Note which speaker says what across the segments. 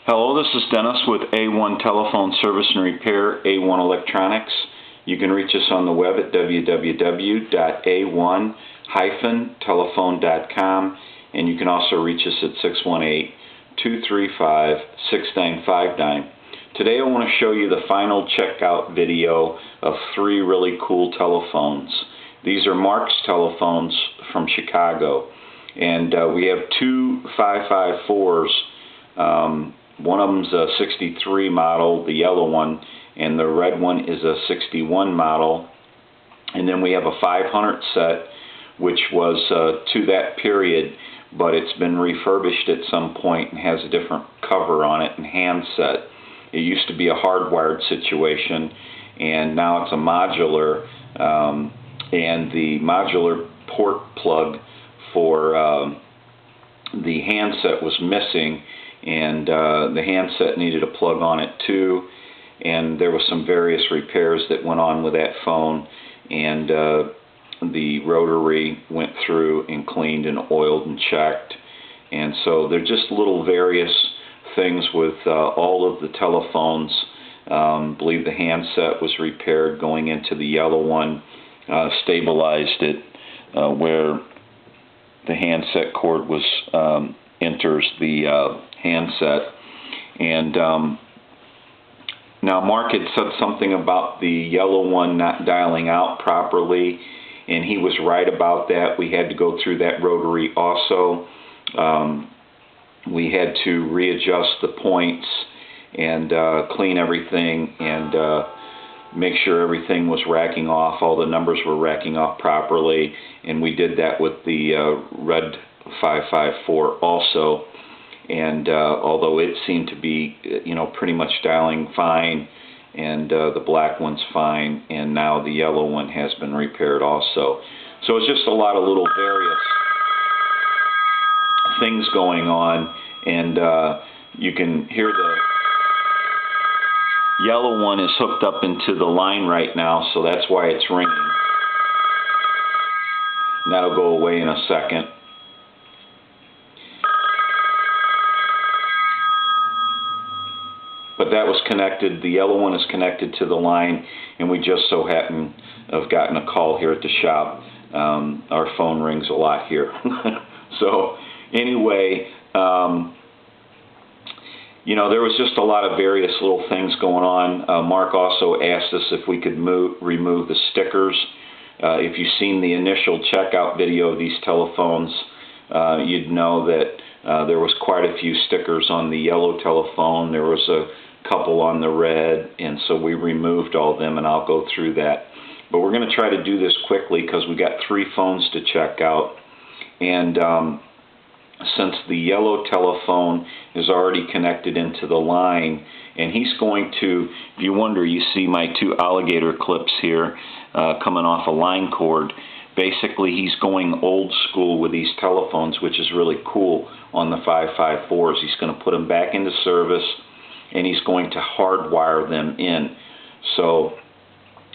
Speaker 1: Hello, this is Dennis with A1 Telephone Service and Repair, A1 Electronics. You can reach us on the web at www.a1-telephone.com, and you can also reach us at 618-235-6959. Today I want to show you the final checkout video of 3 really cool telephones. These are Mark's telephones from Chicago, and we have 2 554s. One of them's a 63 model, the yellow one, and the red one is a 61 model. And then we have a 500 set, which was to that period, but it's been refurbished at some point and has a different cover on it and handset. It used to be a hardwired situation, and now it's a modular, and the modular port plug for the handset was missing, and the handset needed a plug on it too, and there was some various repairs that went on with that phone, and the Rotary went through and cleaned and oiled and checked. And so they're just little various things with all of the telephones. I believe the handset was repaired going into the yellow one, stabilized it where the handset cord was enters the handset. And now Mark had said something about the yellow one not dialing out properly, and he was right about that. We had to go through that Rotary also. We had to readjust the points and clean everything and make sure everything was racking off, all the numbers were racking off properly, and we did that with the red 554 also. And although it seemed to be, pretty much dialing fine, and the black one's fine, and now the yellow one has been repaired also. So it's just a lot of little various things going on, and you can hear the yellow one is hooked up into the line right now, so that's why it's ringing. And that'll go away in a second. But that was connected, the yellow one is connected to the line, and we just so happen to have gotten a call here at the shop. Our phone rings a lot here. So anyway, there was just a lot of various little things going on. Mark also asked us if we could remove the stickers. If you've seen the initial checkout video of these telephones, you'd know that there was quite a few stickers on the yellow telephone. There was a couple on the red, and so we removed all of them, and I'll go through that. But we're going to try to do this quickly because we got 3 phones to check out. And since the yellow telephone is already connected into the line, and he's going to, if you wonder, you see my 2 alligator clips here coming off a line cord. Basically, he's going old school with these telephones, which is really cool on the 554s. He's going to put them back into service, and he's going to hardwire them in. So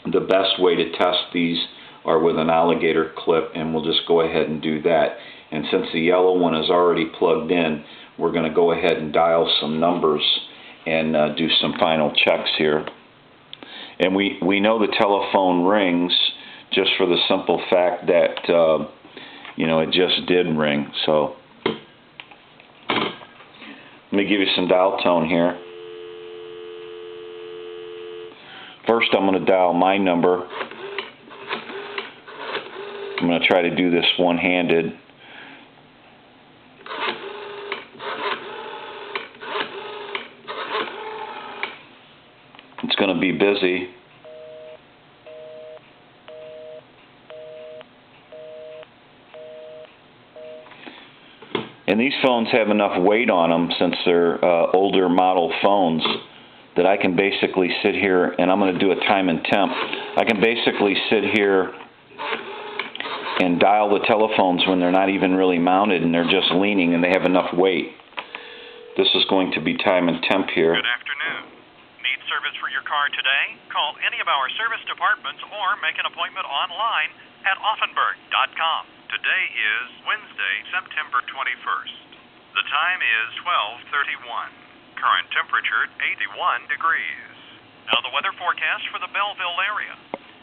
Speaker 1: the best way to test these are with an alligator clip, and we'll just go ahead and do that. And since the yellow one is already plugged in, we're going to go ahead and dial some numbers and do some final checks here. And we know the telephone rings just for the simple fact that, it just did ring. So let me give you some dial tone here. First, I'm going to dial my number. I'm going to try to do this one-handed. It's going to be busy. And these phones have enough weight on them, since they're older model phones, that I can basically sit here, and I'm going to do a time and temp. I can basically sit here and dial the telephones when they're not even really mounted and they're just leaning and they have enough weight. This is going to be time and temp here.
Speaker 2: Good afternoon. Need service for your car today? Call any of our service departments or make an appointment online at Offenburg.com. Today is Wednesday, September 21st. The time is 12:31. Current temperature 81 degrees. Now the weather forecast for the Belleville area.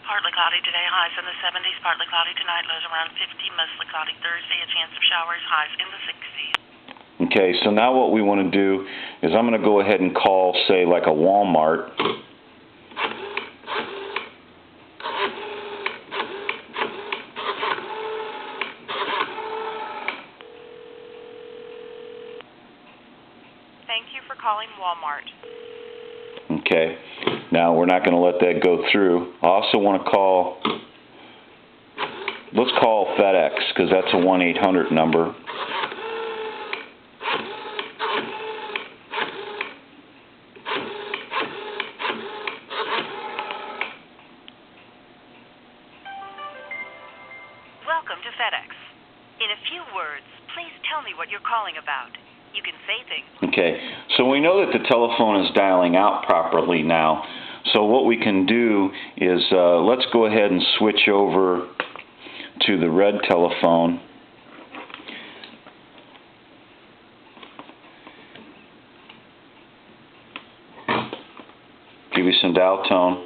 Speaker 3: Partly cloudy today, highs in the 70s. Partly cloudy tonight, lows around 50. Mostly cloudy Thursday, a chance of showers, highs in the 60s.
Speaker 1: Okay, so now what we want to do is I'm going to go ahead and call, say, like a Walmart.
Speaker 3: Thank you for calling Walmart.
Speaker 1: Okay, now we're not going to let that go through. I also want to call, let's call FedEx, because that's a 1-800 number.
Speaker 3: Welcome to FedEx. In a few words, please tell me what you're calling about. You can say things.
Speaker 1: Okay, so we know that the telephone is dialing out properly now. So what we can do is let's go ahead and switch over to the red telephone. Give you some dial tone.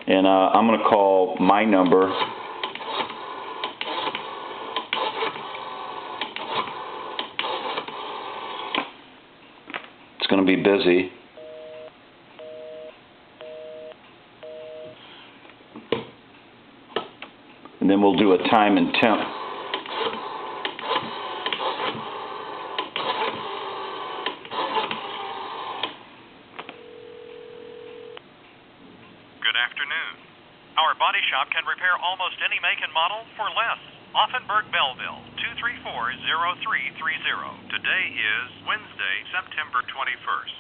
Speaker 1: And I'm going to call my number. It's going to be busy. And then we'll do a time and temp.
Speaker 2: Good afternoon. Our body shop can repair almost any make and model for less. Offenburg, Belleville, 234-0330. Today is Wednesday, September 21st.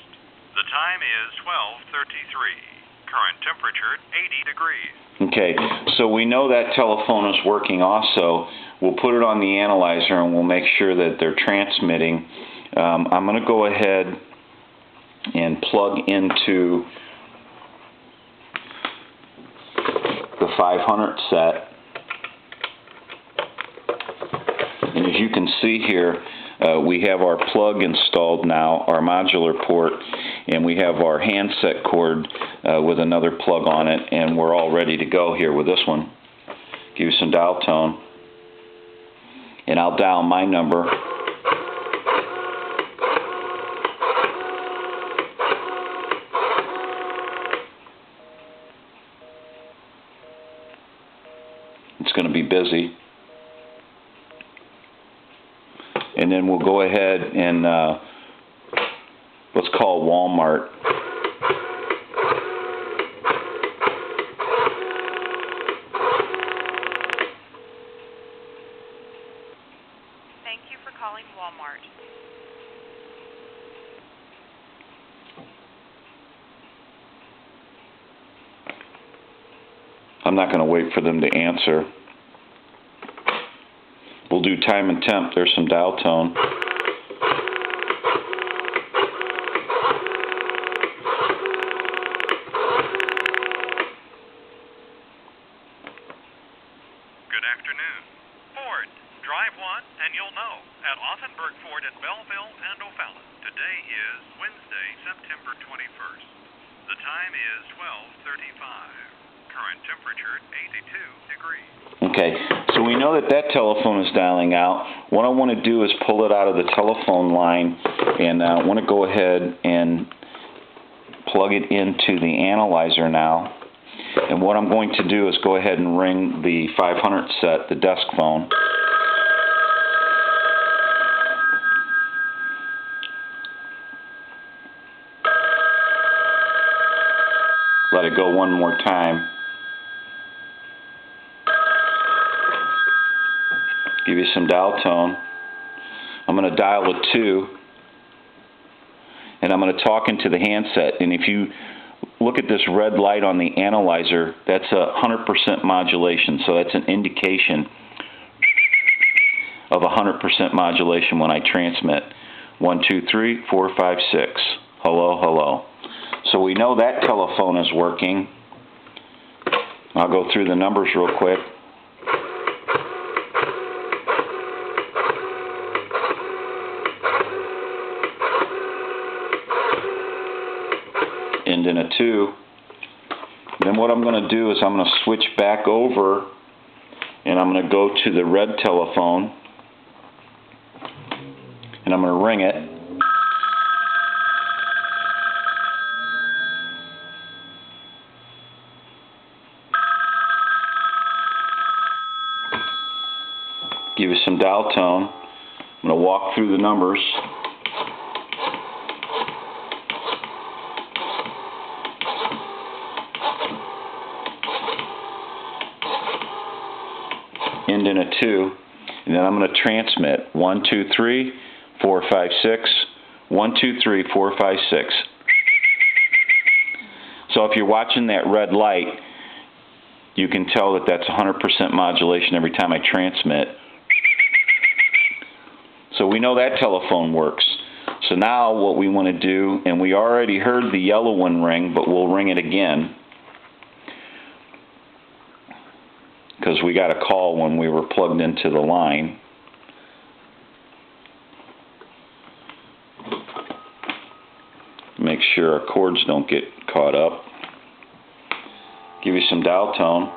Speaker 2: The time is 12:33. Current temperature 80 degrees.
Speaker 1: Okay, so we know that telephone is working also. We'll put it on the analyzer and we'll make sure that they're transmitting. I'm going to go ahead and plug into the 500 set. And as you can see here, we have our plug installed now, our modular port, and we have our handset cord with another plug on it, and we're all ready to go here with this one. Give you some dial tone, and I'll dial my number. It's going to be busy. And then we'll go ahead and let's call Walmart.
Speaker 3: Thank you for calling Walmart.
Speaker 1: I'm not going to wait for them to answer. We'll do time and temp. There's some dial tone.
Speaker 2: Good afternoon. Ford, drive one and you'll know at Offenburg Ford in Belleville and O'Fallon. Today is Wednesday, September 21st. The time is 12:35. Current temperature 82 degrees.
Speaker 1: Okay, so we know that that telephone is dialing out. What I want to do is pull it out of the telephone line, and I want to go ahead and plug it into the analyzer now. And what I'm going to do is go ahead and ring the 500 set, the desk phone. Let it go one more time. Give you some dial tone. I'm going to dial a 2, and I'm going to talk into the handset. And if you look at this red light on the analyzer, that's 100% modulation, so that's an indication of 100% modulation when I transmit. 1, 2, 3, 4, 5, 6. Hello, hello. So we know that telephone is working. I'll go through the numbers real quick. end in a 2. Then what I'm going to do is I'm going to switch back over, and I'm going to go to the red telephone, and I'm going to ring it. Give you some dial tone. I'm going to walk through the numbers. End in a 2, and then I'm going to transmit 1, 2, 3, 4, 5, 6, 1, 2, 3, 4, 5, 6. So if you're watching that red light, you can tell that that's 100% modulation every time I transmit. So we know that telephone works. So now what we want to do, and we already heard the yellow one ring, but we'll ring it again, because we got a call when we were plugged into the line. Make sure our cords don't get caught up. Give you some dial tone.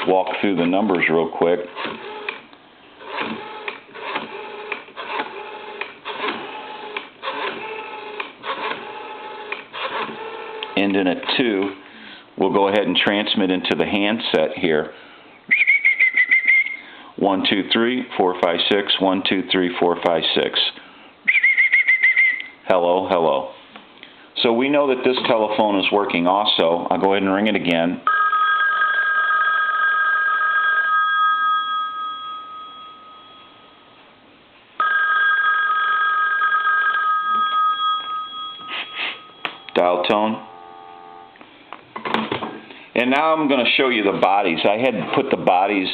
Speaker 1: Walk through the numbers real quick. End in a 2. We'll go ahead and transmit into the handset here. 1, 2, 3, 4, 5, 6. 1, 2, 3, 4, 5, 6. Hello, hello. So we know that this telephone is working also. I'll go ahead and ring it again. Dial tone. And now I'm going to show you the bodies. I had put the bodies,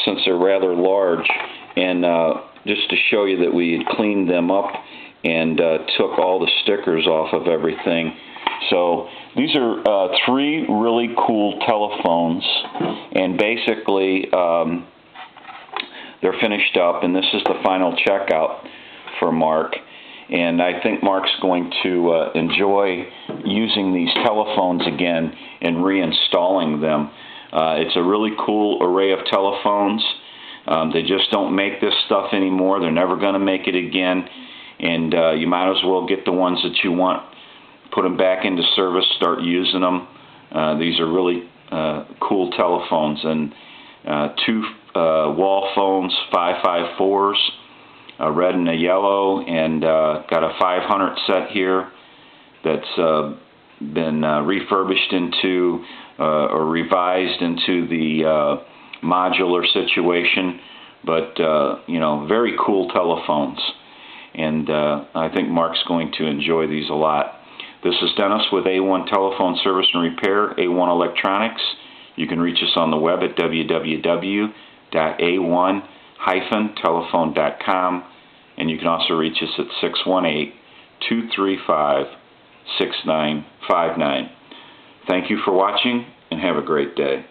Speaker 1: since they're rather large, and just to show you that we had cleaned them up and took all the stickers off of everything. So these are 3 really cool telephones, and basically they're finished up, and this is the final checkout for Mark. And I think Mark's going to enjoy using these telephones again and reinstalling them. It's a really cool array of telephones. They just don't make this stuff anymore. They're never going to make it again. And you might as well get the ones that you want, put them back into service, start using them. These are really cool telephones. And 2 wall phones, 554s. A red and a yellow, and got a 500 set here that's been refurbished into or revised into the modular situation. But you know, very cool telephones, and I think Mark's going to enjoy these a lot. This is Dennis with A1 Telephone Service and Repair, A1 Electronics. You can reach us on the web at www.a1-telephone.com, and you can also reach us at 618-235-6959. Thank you for watching, and have a great day.